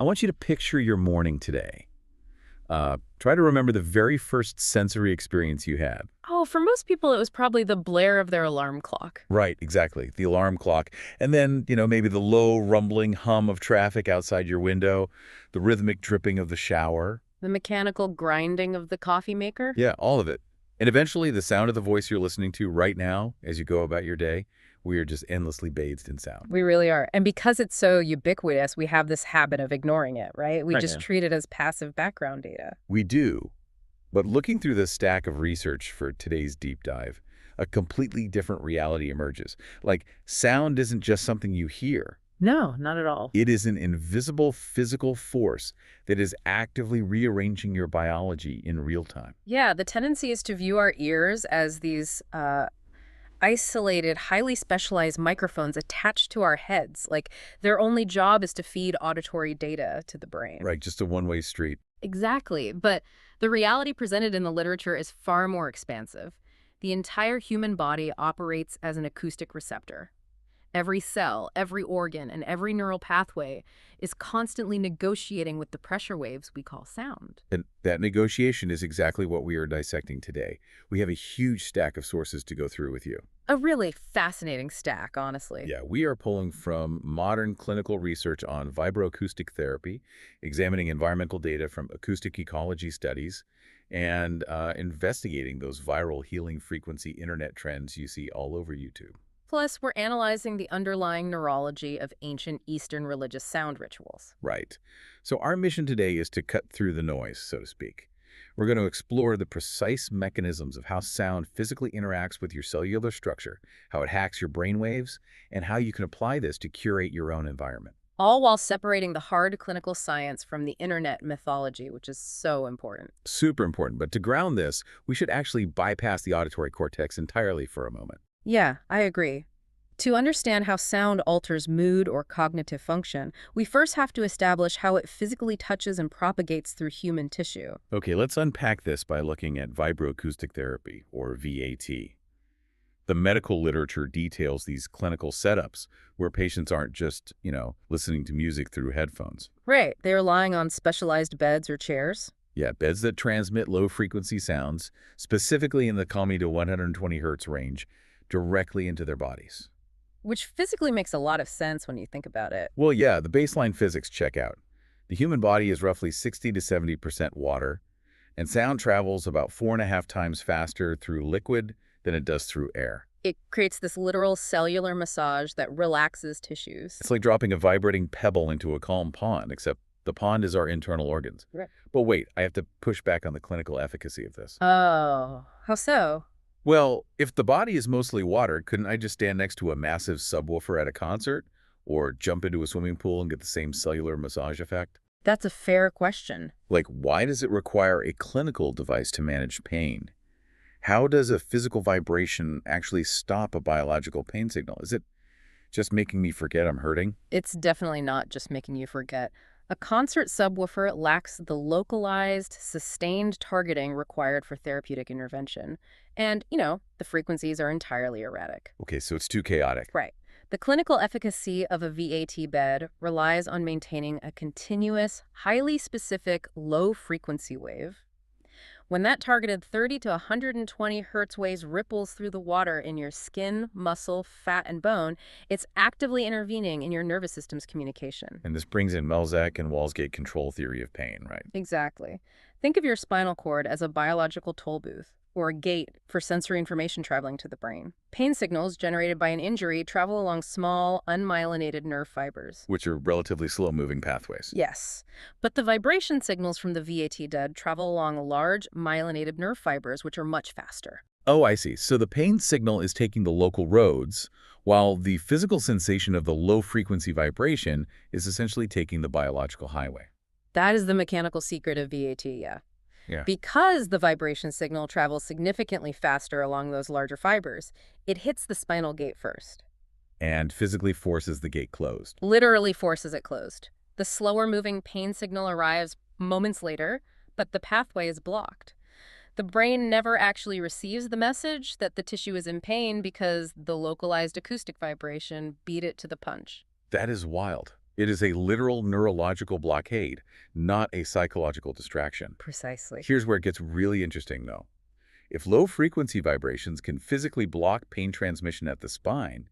I want you to picture your morning today. Try to remember the very first sensory experience you had. Oh, for most people, it was probably the blare of their alarm clock. Right, exactly. The alarm clock. And then, maybe the low rumbling hum of traffic outside your window, the rhythmic dripping of the shower. The mechanical grinding of the coffee maker. Yeah, all of it. And eventually the sound of the voice you're listening to right now as you go about your day. We are just endlessly bathed in sound. We really are. And because it's so ubiquitous, we have this habit of ignoring it, right? We Right. just Yeah. treat it as passive background data. We do. But looking through the stack of research for today's deep dive, a completely different reality emerges. Like, sound isn't just something you hear. No, not at all. It is an invisible physical force that is actively rearranging your biology in real time. Yeah, the tendency is to view our ears as these isolated, highly specialized microphones attached to our heads. Like their only job is to feed auditory data to the brain. Right, just a one-way street. Exactly. But the reality presented in the literature is far more expansive. The entire human body operates as an acoustic receptor. Every cell, every organ, and every neural pathway is constantly negotiating with the pressure waves we call sound. And that negotiation is exactly what we are dissecting today. We have a huge stack of sources to go through with you. A really fascinating stack, honestly. Yeah, we are pulling from modern clinical research on vibroacoustic therapy, examining environmental data from acoustic ecology studies, and investigating those viral healing frequency internet trends you see all over YouTube. Plus, we're analyzing the underlying neurology of ancient Eastern religious sound rituals. Right. So our mission today is to cut through the noise, so to speak. We're going to explore the precise mechanisms of how sound physically interacts with your cellular structure, how it hacks your brain waves, and how you can apply this to curate your own environment. All while separating the hard clinical science from the internet mythology, which is so important. Super important, but to ground this, we should actually bypass the auditory cortex entirely for a moment. Yeah, I agree. To understand how sound alters mood or cognitive function, we first have to establish how it physically touches and propagates through human tissue. Okay, let's unpack this by looking at vibroacoustic therapy, or VAT. The medical literature details these clinical setups where patients aren't just, listening to music through headphones. Right, they're lying on specialized beds or chairs. Yeah, beds that transmit low-frequency sounds, specifically in the calm me to 120 hertz range, directly into their bodies. Which physically makes a lot of sense when you think about it. Well, yeah, the baseline physics check out. The human body is roughly 60 to 70% water, and sound travels about 4.5 times faster through liquid than it does through air. It creates this literal cellular massage that relaxes tissues. It's like dropping a vibrating pebble into a calm pond, except the pond is our internal organs. Right. But wait, I have to push back on the clinical efficacy of this. Oh, how so? Well, if the body is mostly water, couldn't I just stand next to a massive subwoofer at a concert? Or jump into a swimming pool and get the same cellular massage effect? That's a fair question. Like, why does it require a clinical device to manage pain? How does a physical vibration actually stop a biological pain signal? Is it just making me forget I'm hurting? It's definitely not just making you forget. A concert subwoofer lacks the localized, sustained targeting required for therapeutic intervention. And, the frequencies are entirely erratic. Okay, so it's too chaotic. Right. The clinical efficacy of a VAT bed relies on maintaining a continuous, highly specific, low-frequency wave. When that targeted 30 to 120 hertz wave ripples through the water in your skin, muscle, fat, and bone, it's actively intervening in your nervous system's communication. And this brings in Melzack and Walsgate control theory of pain, right? Exactly. Think of your spinal cord as a biological toll booth, or a gate for sensory information traveling to the brain. Pain signals generated by an injury travel along small, unmyelinated nerve fibers. Which are relatively slow-moving pathways. Yes, but the vibration signals from the VAT bed travel along large, myelinated nerve fibers, which are much faster. Oh, I see. So the pain signal is taking the local roads, while the physical sensation of the low-frequency vibration is essentially taking the biological highway. That is the mechanical secret of VAT, yeah. Yeah. Because the vibration signal travels significantly faster along those larger fibers, it hits the spinal gate first. And physically forces the gate closed. Literally forces it closed. The slower-moving pain signal arrives moments later, but the pathway is blocked. The brain never actually receives the message that the tissue is in pain because the localized acoustic vibration beat it to the punch. That is wild. It is a literal neurological blockade, not a psychological distraction. Precisely. Here's where it gets really interesting, though. If low-frequency vibrations can physically block pain transmission at the spine,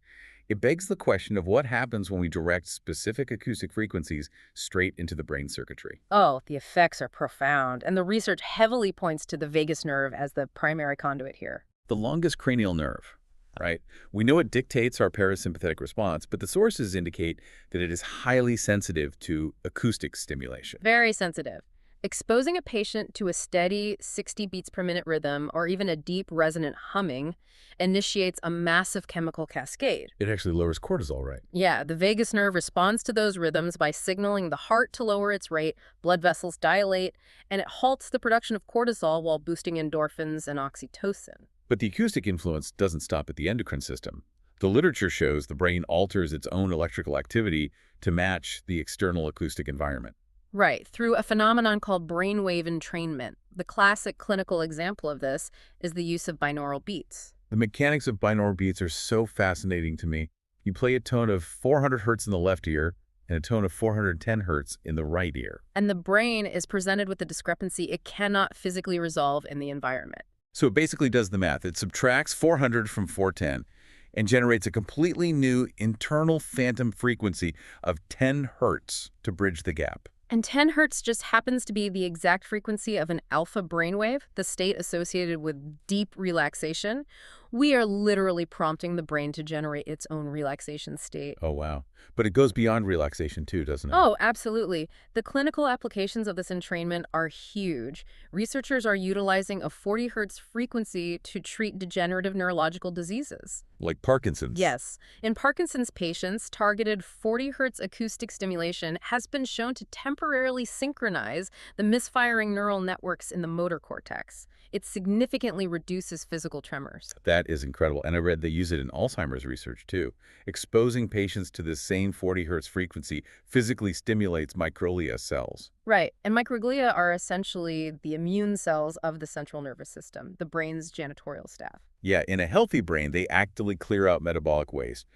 it begs the question of what happens when we direct specific acoustic frequencies straight into the brain circuitry. Oh, the effects are profound, and the research heavily points to the vagus nerve as the primary conduit here. The longest cranial nerve, right? We know it dictates our parasympathetic response, but the sources indicate that it is highly sensitive to acoustic stimulation. Very sensitive. Exposing a patient to a steady 60 beats per minute rhythm or even a deep resonant humming initiates a massive chemical cascade. It actually lowers cortisol, right? Yeah, the vagus nerve responds to those rhythms by signaling the heart to lower its rate, blood vessels dilate, and it halts the production of cortisol while boosting endorphins and oxytocin. But the acoustic influence doesn't stop at the endocrine system. The literature shows the brain alters its own electrical activity to match the external acoustic environment. Right, through a phenomenon called brainwave entrainment. The classic clinical example of this is the use of binaural beats. The mechanics of binaural beats are so fascinating to me. You play a tone of 400 hertz in the left ear and a tone of 410 hertz in the right ear. And the brain is presented with a discrepancy it cannot physically resolve in the environment. So it basically does the math. It subtracts 400 from 410 and generates a completely new internal phantom frequency of 10 hertz to bridge the gap. And 10 hertz just happens to be the exact frequency of an alpha brainwave, the state associated with deep relaxation. We are literally prompting the brain to generate its own relaxation state. Oh, wow. But it goes beyond relaxation too, doesn't it? Oh, absolutely. The clinical applications of this entrainment are huge. Researchers are utilizing a 40 hertz frequency to treat degenerative neurological diseases. Like Parkinson's. Yes. In Parkinson's patients, targeted 40 hertz acoustic stimulation has been shown to temporarily synchronize the misfiring neural networks in the motor cortex. It significantly reduces physical tremors. That is incredible. And I read they use it in Alzheimer's research too. Exposing patients to this same 40 hertz frequency physically stimulates microglia cells. Right. And microglia are essentially the immune cells of the central nervous system, the brain's janitorial staff. Yeah, in a healthy brain, they actively clear out metabolic waste.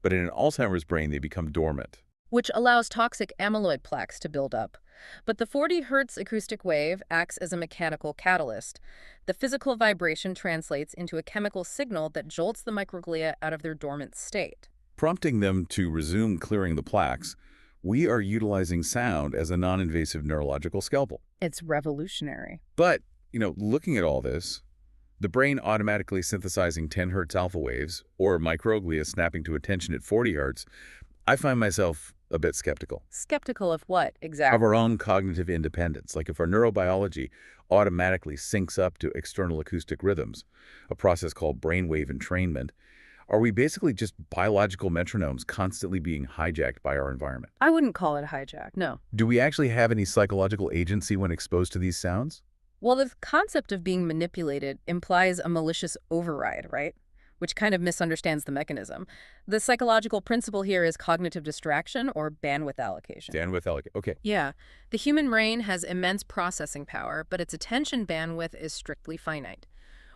But in an Alzheimer's brain, they become dormant. Which allows toxic amyloid plaques to build up. But the 40 hertz acoustic wave acts as a mechanical catalyst. The physical vibration translates into a chemical signal that jolts the microglia out of their dormant state. Prompting them to resume clearing the plaques, we are utilizing sound as a non-invasive neurological scalpel. It's revolutionary. But, looking at all this, the brain automatically synthesizing 10 hertz alpha waves, or microglia snapping to attention at 40 hertz, I find myself a bit skeptical. Skeptical of what, exactly? Of our own cognitive independence. Like if our neurobiology automatically syncs up to external acoustic rhythms, a process called brainwave entrainment, are we basically just biological metronomes constantly being hijacked by our environment? I wouldn't call it hijack, no. Do we actually have any psychological agency when exposed to these sounds? Well, the concept of being manipulated implies a malicious override, right? Which kind of misunderstands the mechanism. The psychological principle here is cognitive distraction or bandwidth allocation. Okay. Yeah. The human brain has immense processing power, but its attention bandwidth is strictly finite.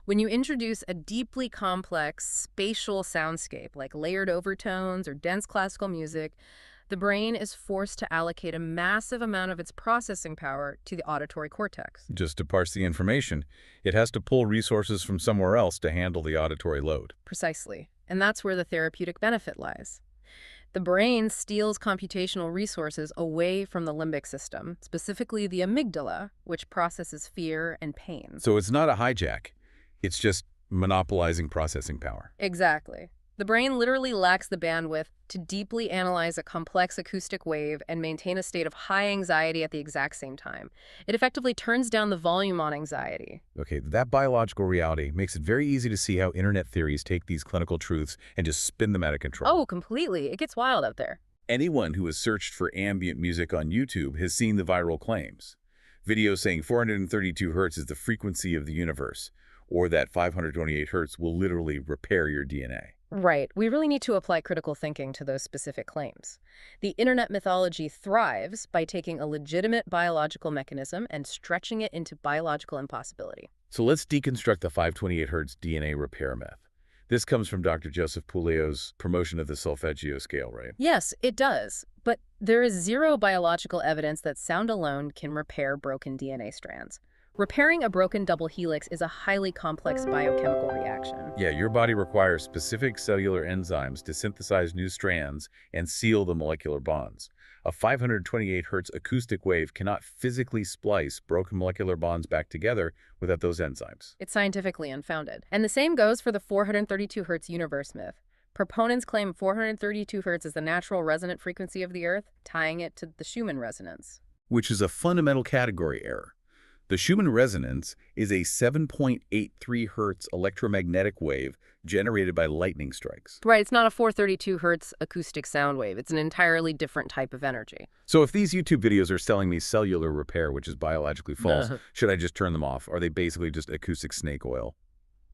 When you introduce a deeply complex spatial soundscape like layered overtones or dense classical music, the brain is forced to allocate a massive amount of its processing power to the auditory cortex. Just to parse the information, it has to pull resources from somewhere else to handle the auditory load. Precisely. And that's where the therapeutic benefit lies. The brain steals computational resources away from the limbic system, specifically the amygdala, which processes fear and pain. So it's not a hijack. It's just monopolizing processing power. Exactly. The brain literally lacks the bandwidth to deeply analyze a complex acoustic wave and maintain a state of high anxiety at the exact same time. It effectively turns down the volume on anxiety. Okay, that biological reality makes it very easy to see how internet theories take these clinical truths and just spin them out of control. Oh, completely. It gets wild out there. Anyone who has searched for ambient music on YouTube has seen the viral claims. Videos saying 432 hertz is the frequency of the universe, or that 528 hertz will literally repair your DNA. Right. We really need to apply critical thinking to those specific claims. The internet mythology thrives by taking a legitimate biological mechanism and stretching it into biological impossibility. So let's deconstruct the 528 hertz DNA repair myth. This comes from Dr. Joseph Puleo's promotion of the solfeggio scale, right? Yes, it does. But There is zero biological evidence that sound alone can repair broken DNA strands. Repairing a broken double helix is a highly complex biochemical reaction. Yeah, your body requires specific cellular enzymes to synthesize new strands and seal the molecular bonds. A 528 Hz acoustic wave cannot physically splice broken molecular bonds back together without those enzymes. It's scientifically unfounded. And the same goes for the 432 Hz universe myth. Proponents claim 432 Hz is the natural resonant frequency of the Earth, tying it to the Schumann resonance. Which is a fundamental category error. The Schumann resonance is a 7.83 Hz electromagnetic wave generated by lightning strikes. Right, it's not a 432 Hz acoustic sound wave. It's an entirely different type of energy. So if these YouTube videos are selling me cellular repair, which is biologically false, should I just turn them off? Are they basically just acoustic snake oil?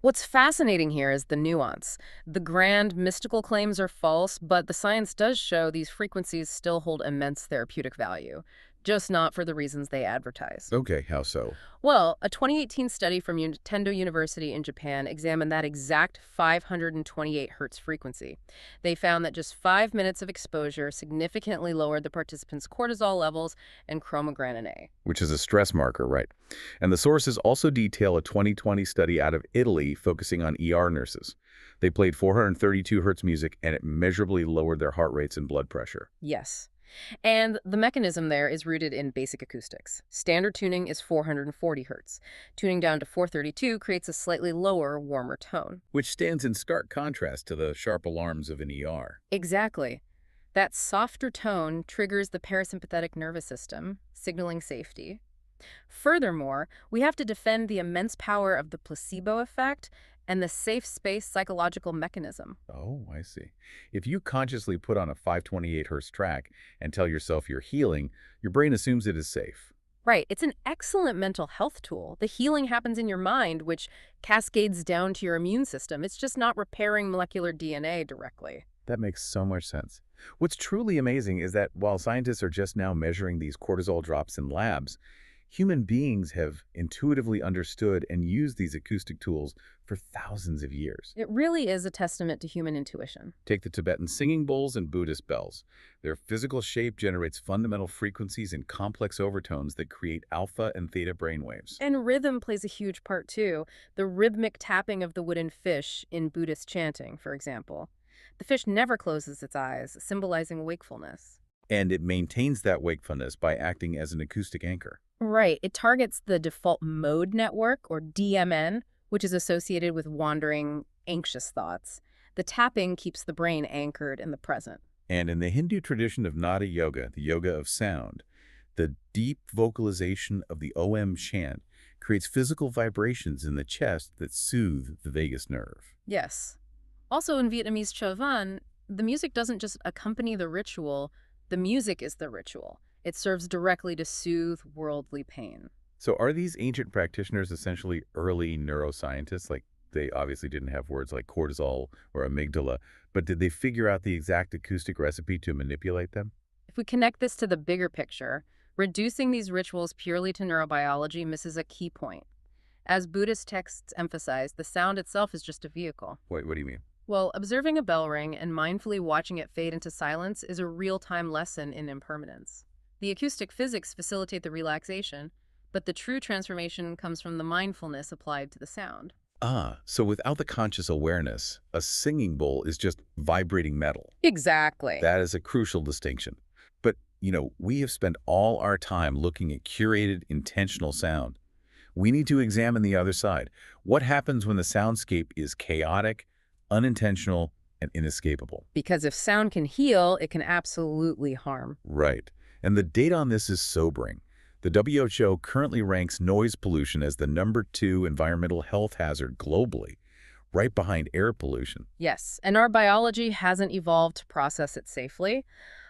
What's fascinating here is the nuance. The grand, mystical claims are false, but the science does show these frequencies still hold immense therapeutic value, just not for the reasons they advertise. Okay, how so? Well, a 2018 study from Tendo University in Japan examined that exact 528 Hz frequency. They found that just 5 minutes of exposure significantly lowered the participants' cortisol levels and chromogranin A. Which is a stress marker, right? And the sources also detail a 2020 study out of Italy focusing on ER nurses. They played 432 Hz music and it measurably lowered their heart rates and blood pressure. Yes. And the mechanism there is rooted in basic acoustics. Standard tuning is 440 Hz. Tuning down to 432 creates a slightly lower, warmer tone. Which stands in stark contrast to the sharp alarms of an ER. Exactly. That softer tone triggers the parasympathetic nervous system, signaling safety. Furthermore, we have to defend the immense power of the placebo effect and the safe space psychological mechanism. Oh, I see. If you consciously put on a 528 Hz track and tell yourself you're healing, your brain assumes it is safe. Right. It's an excellent mental health tool. The healing happens in your mind, which cascades down to your immune system. It's just not repairing molecular DNA directly. That makes so much sense. What's truly amazing is that while scientists are just now measuring these cortisol drops in labs, human beings have intuitively understood and used these acoustic tools for thousands of years. It really is a testament to human intuition. Take the Tibetan singing bowls and Buddhist bells. Their physical shape generates fundamental frequencies and complex overtones that create alpha and theta brainwaves. And rhythm plays a huge part too. The rhythmic tapping of the wooden fish in Buddhist chanting, for example. The fish never closes its eyes, symbolizing wakefulness. And it maintains that wakefulness by acting as an acoustic anchor. Right. It targets the default mode network, or DMN, which is associated with wandering, anxious thoughts. The tapping keeps the brain anchored in the present. And in the Hindu tradition of Nada Yoga, the yoga of sound, the deep vocalization of the OM chant creates physical vibrations in the chest that soothe the vagus nerve. Yes. Also in Vietnamese Cho Van, the music doesn't just accompany the ritual, the music is the ritual. It serves directly to soothe worldly pain. So are these ancient practitioners essentially early neuroscientists? Like, they obviously didn't have words like cortisol or amygdala, but did they figure out the exact acoustic recipe to manipulate them? If we connect this to the bigger picture, reducing these rituals purely to neurobiology misses a key point. As Buddhist texts emphasize, the sound itself is just a vehicle. Wait, what do you mean? Well, observing a bell ring and mindfully watching it fade into silence is a real-time lesson in impermanence. The acoustic physics facilitate the relaxation, but the true transformation comes from the mindfulness applied to the sound. Ah, so without the conscious awareness, a singing bowl is just vibrating metal. Exactly. That is a crucial distinction. But, we have spent all our time looking at curated, intentional sound. We need to examine the other side. What happens when the soundscape is chaotic, unintentional, and inescapable? Because if sound can heal, it can absolutely harm. Right. And the data on this is sobering. The WHO currently ranks noise pollution as the #2 environmental health hazard globally, right behind air pollution. Yes, and our biology hasn't evolved to process it safely.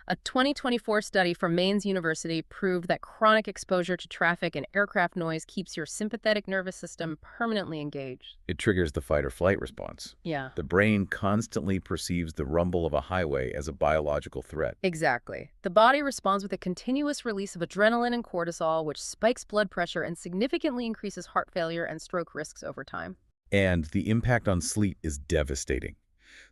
A 2024 study from Mainz University proved that chronic exposure to traffic and aircraft noise keeps your sympathetic nervous system permanently engaged. It triggers the fight or flight response. Yeah. The brain constantly perceives the rumble of a highway as a biological threat. Exactly. The body responds with a continuous release of adrenaline and cortisol, which spikes blood pressure and significantly increases heart failure and stroke risks over time. And the impact on sleep is devastating.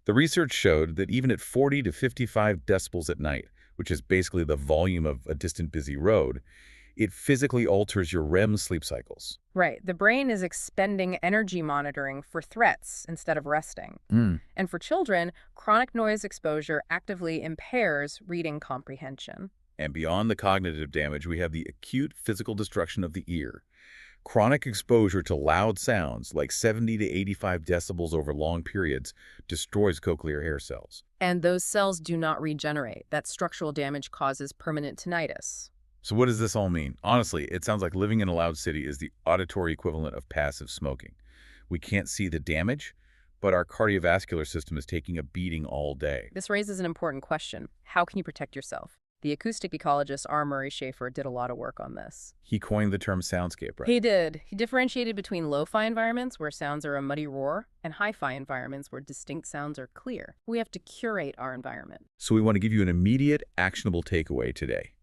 The research showed that even at 40 to 55 decibels at night, which is basically the volume of a distant busy road, it physically alters your REM sleep cycles. Right. The brain is expending energy monitoring for threats instead of resting. Mm. And for children, chronic noise exposure actively impairs reading comprehension. And beyond the cognitive damage, we have the acute physical destruction of the ear. Chronic exposure to loud sounds, like 70 to 85 decibels over long periods, destroys cochlear hair cells. And those cells do not regenerate. That structural damage causes permanent tinnitus. So what does this all mean? Honestly, it sounds like living in a loud city is the auditory equivalent of passive smoking. We can't see the damage, but our cardiovascular system is taking a beating all day. This raises an important question. How can you protect yourself? The acoustic ecologist R. Murray Schafer did a lot of work on this. He coined the term soundscape, right? He did. He differentiated between lo-fi environments where sounds are a muddy roar and hi-fi environments where distinct sounds are clear. We have to curate our environment. So we want to give you an immediate, actionable takeaway today.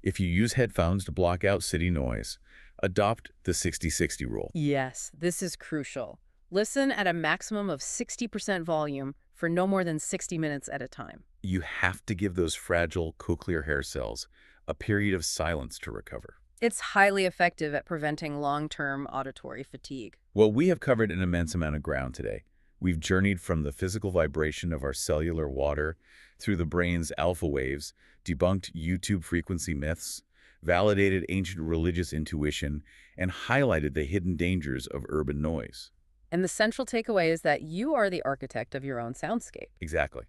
If you use headphones to block out city noise, adopt the 60-60 rule. Yes, this is crucial. Listen at a maximum of 60% volume for no more than 60 minutes at a time. You have to give those fragile cochlear hair cells a period of silence to recover. It's highly effective at preventing long-term auditory fatigue. Well, we have covered an immense amount of ground today. We've journeyed from the physical vibration of our cellular water through the brain's alpha waves, debunked YouTube frequency myths, validated ancient religious intuition, and highlighted the hidden dangers of urban noise. And the central takeaway is that you are the architect of your own soundscape. Exactly.